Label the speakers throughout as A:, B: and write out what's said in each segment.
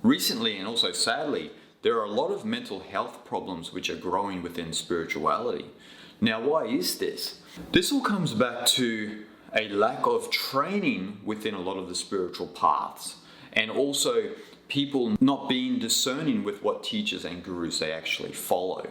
A: recently and also sadly, there are a lot of mental health problems which are growing within spirituality. Now, why is this? This all comes back to a lack of training within a lot of the spiritual paths, and also people not being discerning with what teachers and gurus they actually follow.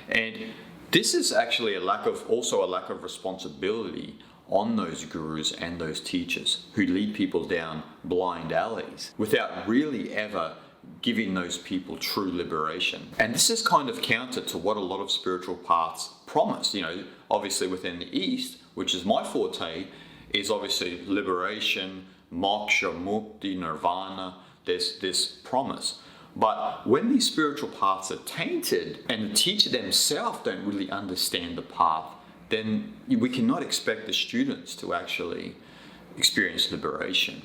A: And this is actually a lack of responsibility on those gurus and those teachers who lead people down blind alleys without really ever giving those people true liberation. And this is kind of counter to what a lot of spiritual paths promise. Obviously within the East, which is my forte, is obviously liberation, moksha, mukti, nirvana. There's this promise. But when these spiritual paths are tainted and the teacher themselves don't really understand the path, then we cannot expect the students to actually experience liberation.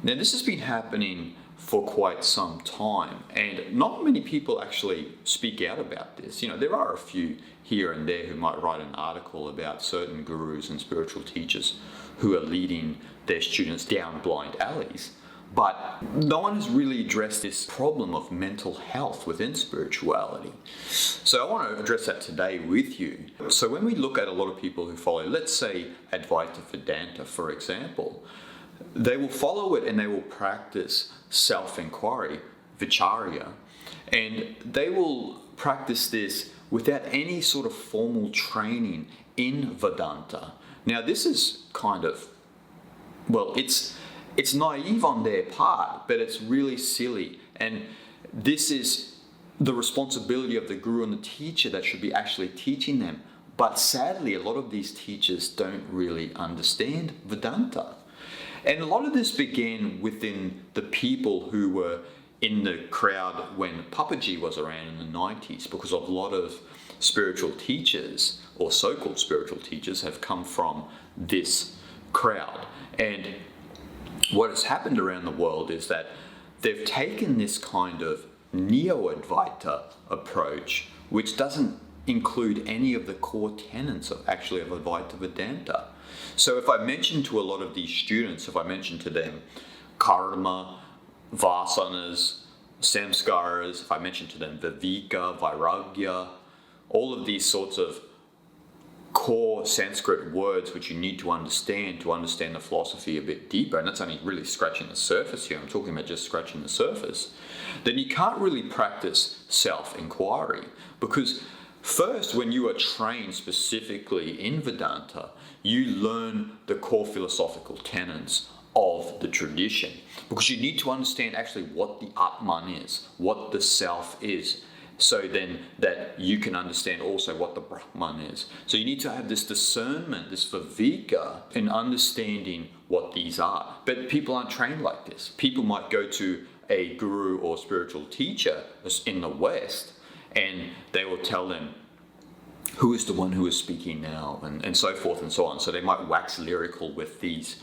A: Now, this has been happening for quite some time, and not many people actually speak out about this. There are a few here and there who might write an article about certain gurus and spiritual teachers who are leading their students down blind alleys. But no one has really addressed this problem of mental health within spirituality. So I want to address that today with you. So when we look at a lot of people who follow, let's say Advaita Vedanta, for example, they will follow it and they will practice self-inquiry, vicharya, and they will practice this without any sort of formal training in Vedanta. Now, this is kind of, it's naive on their part, but it's really silly. And this is the responsibility of the guru and the teacher that should be actually teaching them. But sadly, a lot of these teachers don't really understand Vedanta. And a lot of this began within the people who were in the crowd when Papaji was around in the 90s, because a lot of spiritual teachers, or so-called spiritual teachers, have come from this crowd. And what has happened around the world is that they've taken this kind of neo-Advaita approach, which doesn't include any of the core tenets of Advaita Vedanta. So if I mention to a lot of these students, if I mention to them karma, vasanas, samskaras, if I mention to them viveka, vairagya, all of these sorts of core Sanskrit words which you need to understand the philosophy a bit deeper, and that's only really scratching the surface here, I'm talking about just scratching the surface, then you can't really practice self-inquiry. Because first, when you are trained specifically in Vedanta, you learn the core philosophical tenets of the tradition, because you need to understand actually what the Atman is, what the self is, so then that you can understand also what the Brahman is. So you need to have this discernment, this viveka, in understanding what these are. But people aren't trained like this. People might go to a guru or spiritual teacher in the West, and they will tell them, who is the one who is speaking now, and so forth and so on. So they might wax lyrical with these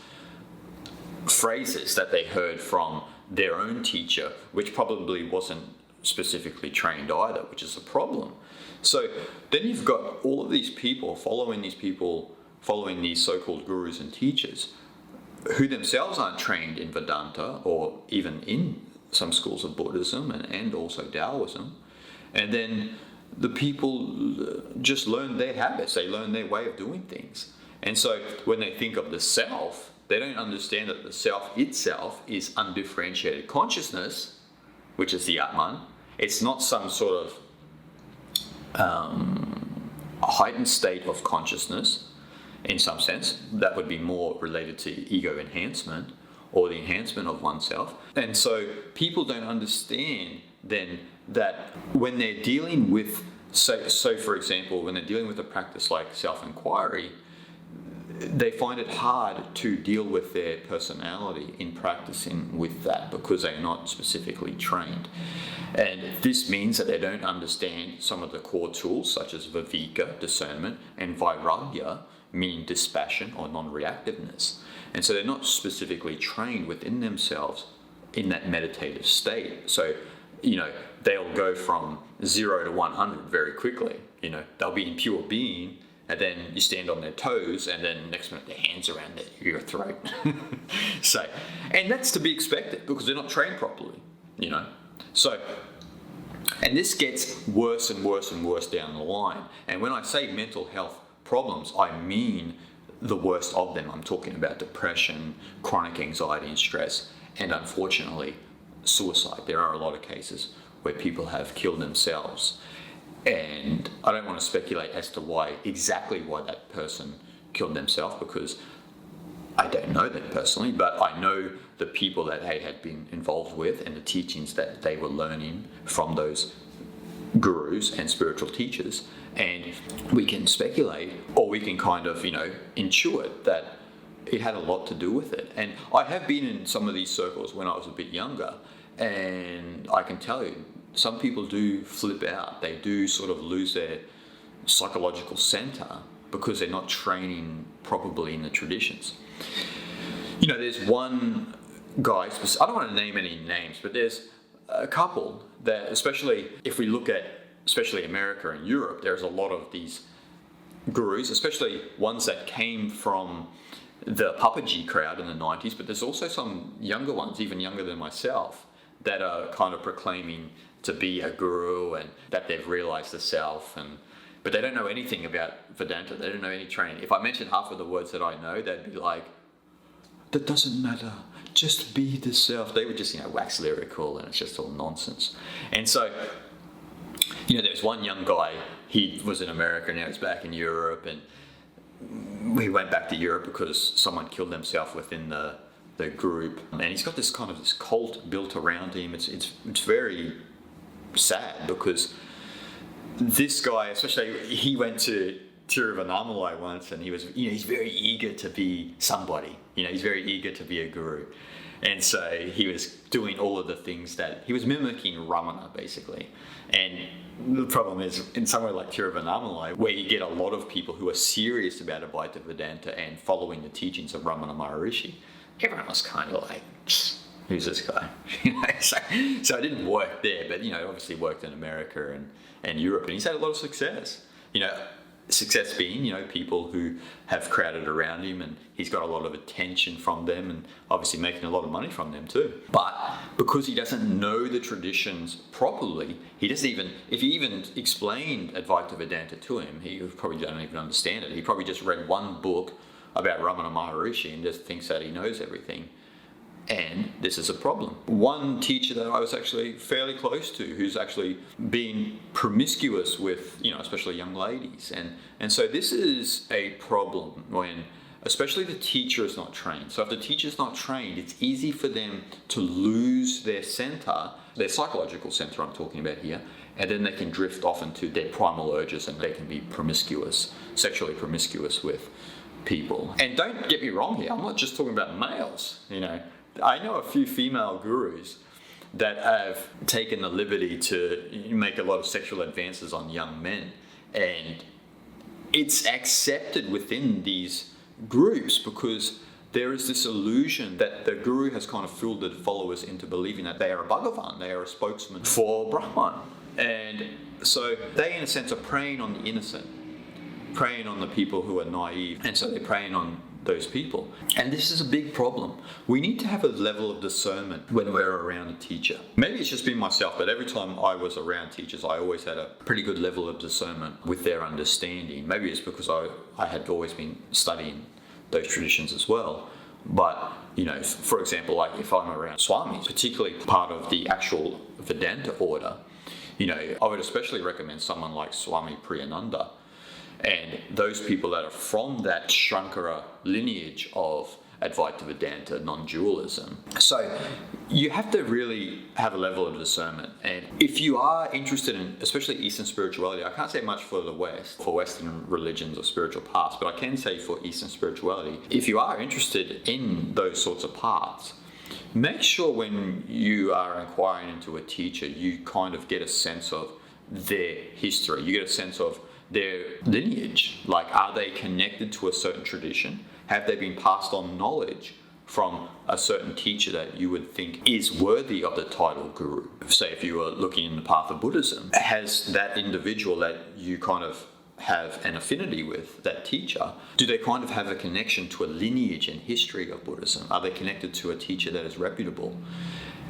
A: phrases that they heard from their own teacher, which probably wasn't specifically trained either, which is a problem. So then you've got all of these people following these so-called gurus and teachers who themselves aren't trained in Vedanta or even in some schools of Buddhism and also Taoism. And then the people just learn their habits, they learn their way of doing things. And so when they think of the self, they don't understand that the self itself is undifferentiated consciousness, which is the Atman. It's not some sort of heightened state of consciousness in some sense. That would be more related to ego enhancement or the enhancement of oneself. And so people don't understand then that when they're dealing with, so for example, when they're dealing with a practice like self-inquiry, they find it hard to deal with their personality in practicing with that because they're not specifically trained. And this means that they don't understand some of the core tools such as viveka, discernment, and vairagya, meaning dispassion or non-reactiveness. And so they're not specifically trained within themselves in that meditative state. So, they'll go from 0 to 100 very quickly. They'll be in pure being, and then you stand on their toes, and then next minute their hands around your throat. And that's to be expected because they're not trained properly. So, and this gets worse and worse and worse down the line. And when I say mental health problems, I mean the worst of them. I'm talking about depression, chronic anxiety and stress, and unfortunately, suicide. There are a lot of cases where people have killed themselves. And I don't want to speculate as to exactly why that person killed themselves, because I don't know them personally, but I know the people that they had been involved with and the teachings that they were learning from those gurus and spiritual teachers. And we can speculate, or we can kind of, intuit that it had a lot to do with it. And I have been in some of these circles when I was a bit younger, and I can tell you, some people do flip out. They do sort of lose their psychological center because they're not training properly in the traditions. There's one guy, I don't want to name any names, but there's a couple that, especially if we look at, especially America and Europe, there's a lot of these gurus, especially ones that came from the Papaji crowd in the 90s, but there's also some younger ones, even younger than myself, that are kind of proclaiming to be a guru and that they've realized the self, but they don't know anything about Vedanta. They don't know any training. If I mentioned half of the words that I know, they'd be like, that doesn't matter, just be the self. They would just, wax lyrical, and it's just all nonsense. And so, there's one young guy, he was in America, now he's back in Europe, and we went back to Europe because someone killed themselves within the group, and he's got this kind of this cult built around him. It's very sad, because this guy, especially, he went to Tiruvannamalai once, and he was, he's very eager to be somebody. He's very eager to be a guru, and so he was doing all of the things that he was mimicking Ramana, basically. And the problem is, in somewhere like Tiruvannamalai, where you get a lot of people who are serious about Advaita Vedanta and following the teachings of Ramana Maharshi, everyone was kind of like, who's this guy? So it didn't work there, but obviously worked in America and Europe, and he's had a lot of success. Success being, people who have crowded around him, and he's got a lot of attention from them, and obviously making a lot of money from them too. But because he doesn't know the traditions properly, he doesn't even, if you even explained Advaita Vedanta to him, he probably don't even understand it. He probably just read one book about Ramana Maharshi and just thinks that he knows everything. And this is a problem. One teacher that I was actually fairly close to, who's actually been promiscuous with, especially young ladies. And so this is a problem when, especially the teacher is not trained. So if the teacher's not trained, it's easy for them to lose their center, their psychological center I'm talking about here, and then they can drift off into their primal urges, and they can be promiscuous, sexually promiscuous with people. And don't get me wrong here, I'm not just talking about males, I know a few female gurus that have taken the liberty to make a lot of sexual advances on young men, and it's accepted within these groups because there is this illusion that the guru has kind of fooled the followers into believing that they are a Bhagavan, they are a spokesman for Brahman. And so they, in a sense, are preying on the innocent, preying on the people who are naive, and so they're preying on those people. And this is a big problem. We need to have a level of discernment when we're around a teacher. Maybe it's just been myself, but every time I was around teachers, I always had a pretty good level of discernment with their understanding. Maybe it's because I had always been studying those traditions as well. But, for example, like if I'm around Swamis, particularly part of the actual Vedanta order, I would especially recommend someone like Swami Priyananda, and those people that are from that Shankara lineage of Advaita Vedanta, non-dualism. So you have to really have a level of discernment. And if you are interested in, especially Eastern spirituality, I can't say much for the West, for Western religions or spiritual paths, but I can say for Eastern spirituality, if you are interested in those sorts of paths, make sure when you are inquiring into a teacher, you kind of get a sense of their history. You get a sense of their lineage. Like, are they connected to a certain tradition? Have they been passed on knowledge from a certain teacher that you would think is worthy of the title guru? Say if you were looking in the path of Buddhism, has that individual that you kind of have an affinity with, that teacher, do they kind of have a connection to a lineage and history of Buddhism? Are they connected to a teacher that is reputable?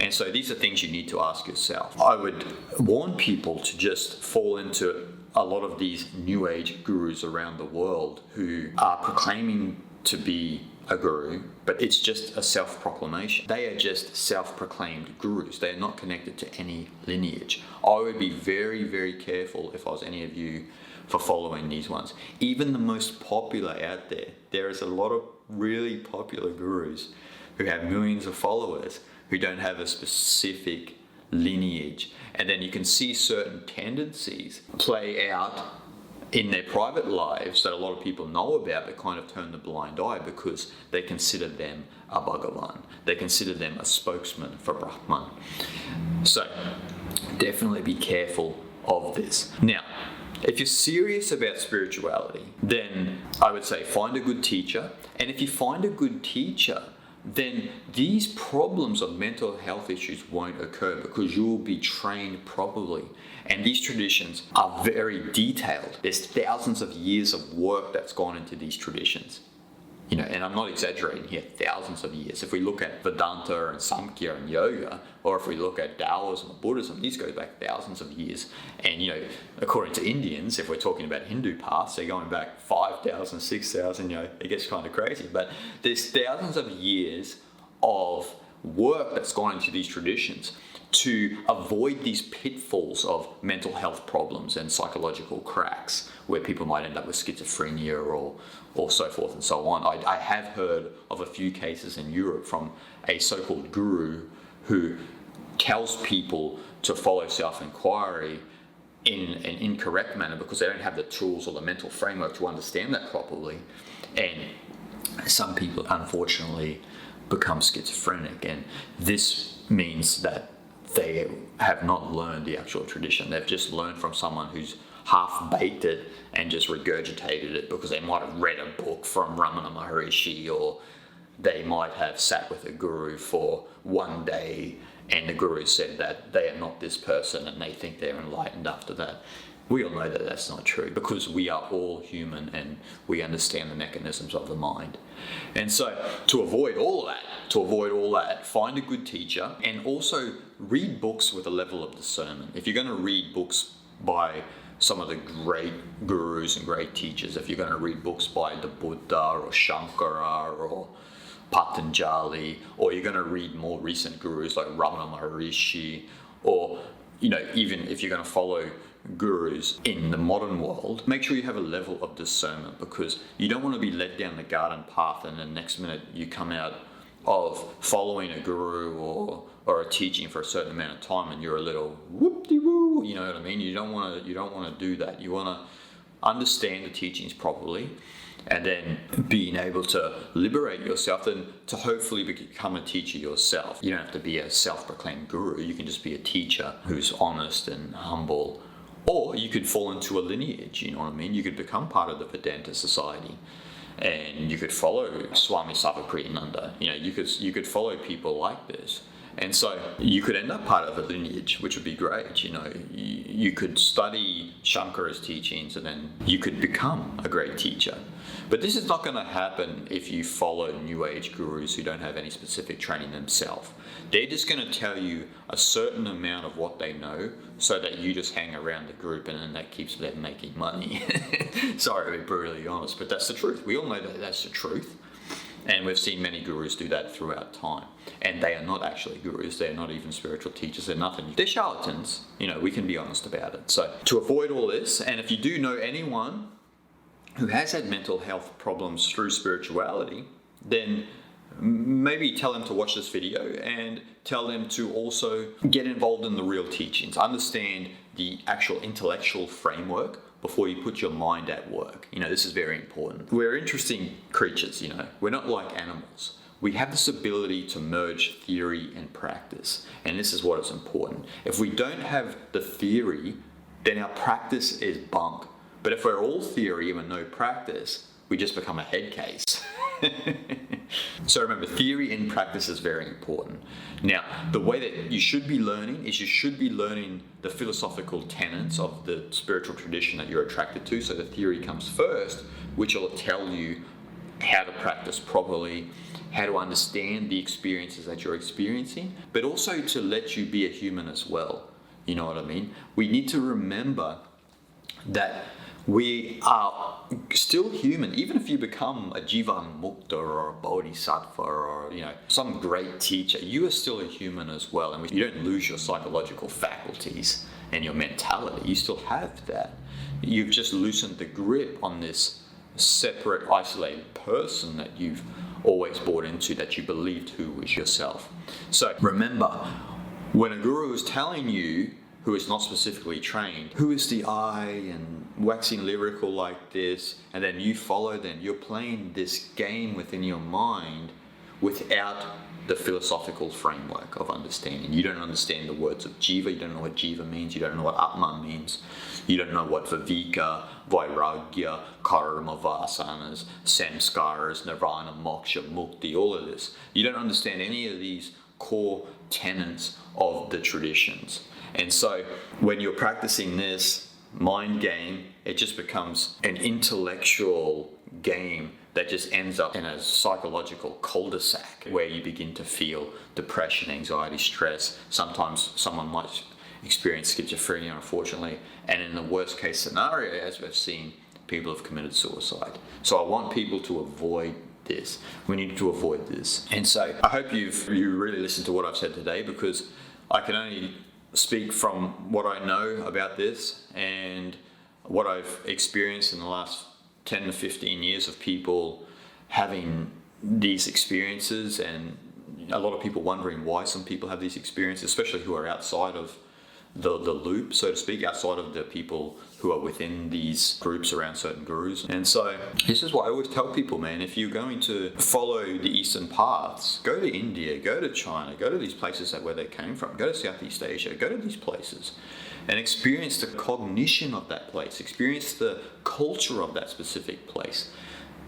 A: And so these are things you need to ask yourself. I would warn people to just fall into a lot of these New Age gurus around the world who are proclaiming to be a guru, but it's just a self-proclamation. They are just self-proclaimed gurus. They are not connected to any lineage. I would be very, very careful if I was any of you for following these ones. Even the most popular out there, there is a lot of really popular gurus who have millions of followers who don't have a specific lineage. And then you can see certain tendencies play out in their private lives that a lot of people know about, but kind of turn the blind eye because they consider them a Bhagavan. They consider them a spokesman for Brahman. So definitely be careful of this. Now, if you're serious about spirituality, then I would say find a good teacher. And if you find a good teacher, then these problems of mental health issues won't occur because you will be trained properly. And these traditions are very detailed. There's thousands of years of work that's gone into these traditions. And I'm not exaggerating here, thousands of years. If we look at Vedanta and Samkhya and Yoga, or if we look at Taoism or Buddhism, these go back thousands of years. And, according to Indians, if we're talking about Hindu paths, they're going back 5,000, 6,000, it gets kind of crazy. But there's thousands of years of work that's gone into these traditions to avoid these pitfalls of mental health problems and psychological cracks where people might end up with schizophrenia or so forth and so on. I have heard of a few cases in Europe from a so-called guru who tells people to follow self-inquiry in an incorrect manner because they don't have the tools or the mental framework to understand that properly. And some people, unfortunately, become schizophrenic. And this means that they have not learned the actual tradition. They've just learned from someone who's half-baked it and just regurgitated it because they might have read a book from Ramana Maharshi, or they might have sat with a guru for one day and the guru said that they are not this person and they think they're enlightened after that. We all know that that's not true because we are all human and we understand the mechanisms of the mind. And so to avoid all that, find a good teacher and also read books with a level of discernment. If you're going to read books by some of the great gurus and great teachers, if you're going to read books by the Buddha or Shankara or Patanjali, or you're going to read more recent gurus like Ramana Maharshi, or even if you're going to follow gurus in the modern world, make sure you have a level of discernment because you don't want to be led down the garden path and the next minute you come out of following a guru or a teaching for a certain amount of time and you're a little whoop-de-woo, you know what I mean? You don't want to do that. You want to understand the teachings properly and then being able to liberate yourself and to hopefully become a teacher yourself. You don't have to be a self-proclaimed guru. You can just be a teacher who's honest and humble. Or you could fall into a lineage, you know what I mean? You could become part of the Vedanta society and you could follow Swami Sarvapriyananda. You could follow people like this. And so you could end up part of a lineage, which would be great. You could study Shankara's teachings and then you could become a great teacher. But this is not going to happen if you follow New Age gurus who don't have any specific training themselves. They're just going to tell you a certain amount of what they know so that you just hang around the group and then that keeps them making money. Sorry to be brutally honest, but that's the truth. We all know that that's the truth. And we've seen many gurus do that throughout time. And they are not actually gurus. They're not even spiritual teachers. They're nothing. They're charlatans. We can be honest about it. So to avoid all this, and if you do know anyone who has had mental health problems through spirituality, then maybe tell them to watch this video and tell them to also get involved in the real teachings. Understand the actual intellectual framework before you put your mind at work. This is very important. We're interesting creatures, We're not like animals. We have this ability to merge theory and practice. And this is what is important. If we don't have the theory, then our practice is bunk. But if we're all theory and no practice, we just become a head case. So remember, theory and practice is very important. Now, the way that you should be learning is you should be learning the philosophical tenets of the spiritual tradition that you're attracted to. So the theory comes first, which will tell you how to practice properly, how to understand the experiences that you're experiencing, but also to let you be a human as well. You know what I mean? We need to remember that we are still human. Even if you become a Jivan Mukta or a Bodhisattva or some great teacher, you are still a human as well. And you don't lose your psychological faculties and your mentality. You still have that. You've just loosened the grip on this separate, isolated person that you've always bought into, that you believed who was yourself. So remember, when a guru is telling you, who is not specifically trained, who is the I, and waxing lyrical like this, and then you follow them, you're playing this game within your mind without the philosophical framework of understanding. You don't understand the words of Jiva, you don't know what Jiva means, you don't know what Atman means, you don't know what Viveka, Vairagya, Karma, Vasanas, Samskaras, Nirvana, Moksha, Mukti, all of this. You don't understand any of these core tenets of the traditions. And so when you're practicing this mind game, it just becomes an intellectual game that just ends up in a psychological cul-de-sac where you begin to feel depression, anxiety, stress. Sometimes someone might experience schizophrenia, unfortunately, and in the worst case scenario, as we've seen, people have committed suicide. So I want people to avoid this. We need to avoid this. And so I hope you really listened to what I've said today, because I can only speak from what I know about this and what I've experienced in the last 10 to 15 years of people having these experiences, and a lot of people wondering why some people have these experiences, especially who are outside of the loop, so to speak, outside of the people who are within these groups around certain gurus. And so this is what I always tell people, man, if you're going to follow the Eastern paths, go to India, go to China, go to these places where they came from, go to Southeast Asia, go to these places and experience the cognition of that place, experience the culture of that specific place.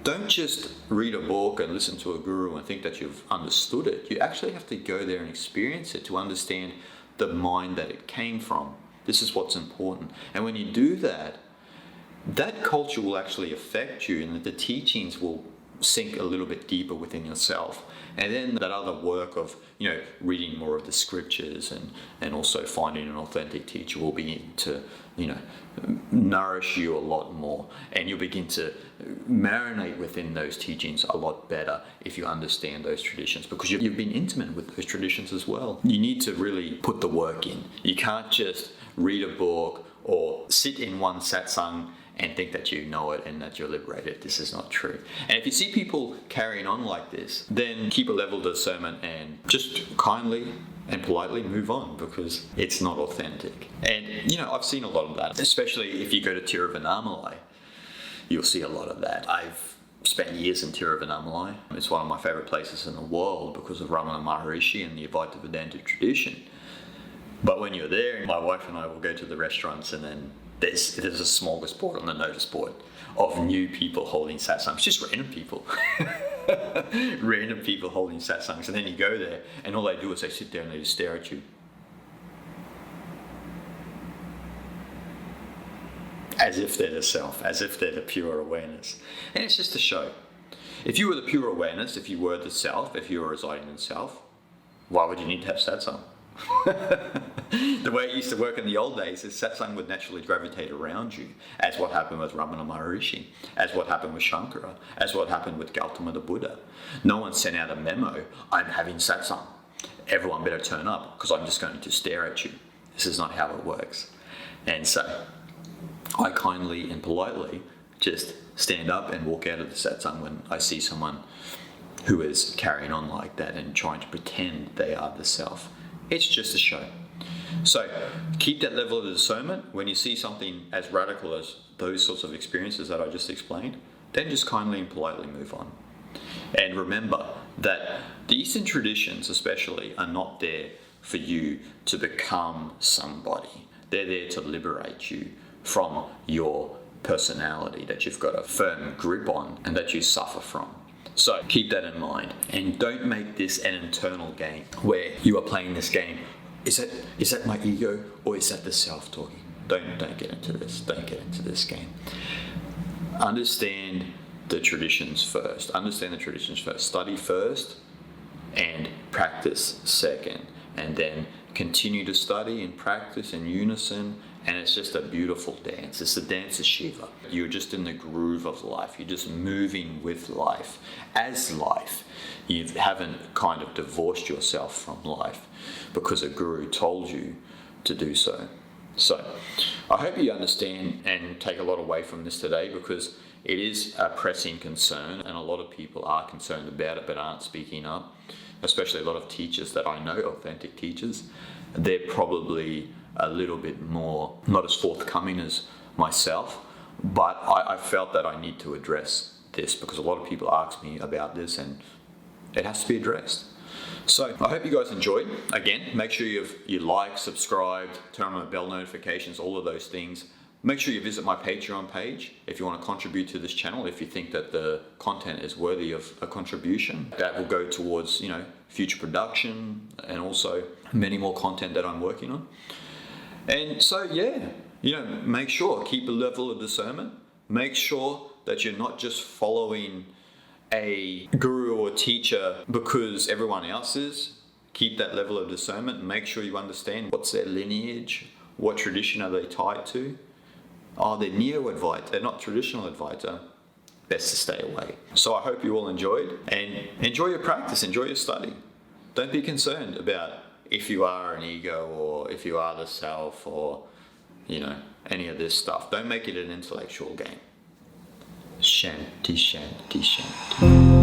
A: Don't just read a book and listen to a guru and think that you've understood it. You actually have to go there and experience it to understand the mind that it came from. This is what's important. And when you do that, that culture will actually affect you, and the teachings will sink a little bit deeper within yourself. And then that other work of reading more of the scriptures and also finding an authentic teacher will begin to nourish you a lot more, and you'll begin to marinate within those teachings a lot better if you understand those traditions, because you've been intimate with those traditions as well. You need to really put the work in. You can't just read a book or sit in one satsang and think that you know it and that you're liberated. This is not true. And if you see people carrying on like this, then keep a level of discernment and just kindly and politely move on, because it's not authentic. And I've seen a lot of that, especially if you go to Tiruvannamalai, you'll see a lot of that. I've spent years in Tiruvannamalai. It's one of my favorite places in the world because of Ramana Maharshi and the Advaita Vedanta tradition. But when you're there, my wife and I will go to the restaurants, and then there's a smorgasbord on the notice board of new people holding satsangs, just random people. Random people holding satsangs. And then you go there, and all they do is they sit there and they just stare at you. As if they're the self, as if they're the pure awareness. And it's just a show. If you were the pure awareness, if you were the self, if you were residing in self, why would you need to have satsang? The way it used to work in the old days is satsang would naturally gravitate around you, as what happened with Ramana Maharshi, as what happened with Shankara, as what happened with Gautama the Buddha. No one sent out a memo, I'm having satsang. Everyone better turn up, because I'm just going to stare at you. This is not how it works. And so I kindly and politely just stand up and walk out of the satsang when I see someone who is carrying on like that and trying to pretend they are the self. It's just a show. So keep that level of discernment. When you see something as radical as those sorts of experiences that I just explained, then just kindly and politely move on. And remember that the Eastern traditions especially are not there for you to become somebody. They're there to liberate you from your personality that you've got a firm grip on and that you suffer from. So keep that in mind, and don't make this an internal game where you are playing this game. Is that my ego, or is that the self talking? Don't get into this. Don't get into this game. Understand the traditions first. Understand the traditions first. Study first and practice second. And then continue to study and practice in unison. And it's just a beautiful dance. It's the dance of Shiva. You're just in the groove of life. You're just moving with life. As life. You haven't kind of divorced yourself from life because a guru told you to do so. So I hope you understand and take a lot away from this today, because it is a pressing concern and a lot of people are concerned about it but aren't speaking up, especially a lot of teachers that I know, authentic teachers. They're probably a little bit more, not as forthcoming as myself, but I felt that I need to address this because a lot of people ask me about this and it has to be addressed. So I hope you guys enjoyed. Again, make sure you like, subscribed, turn on the bell notifications, all of those things. Make sure you visit my Patreon page if you want to contribute to this channel, if you think that the content is worthy of a contribution. That will go towards, future production and also many more content that I'm working on. And so, make sure, keep a level of discernment. Make sure that you're not just following a guru or teacher because everyone else is. Keep that level of discernment. Make sure you understand what's their lineage, what tradition are they tied to. Oh, they're neo-Advaita, they're not traditional Advaita. Best to stay away. So I hope you all enjoyed, and enjoy your practice, enjoy your study. Don't be concerned about if you are an ego or if you are the self or, any of this stuff. Don't make it an intellectual game. Shanti, shanti, shanti.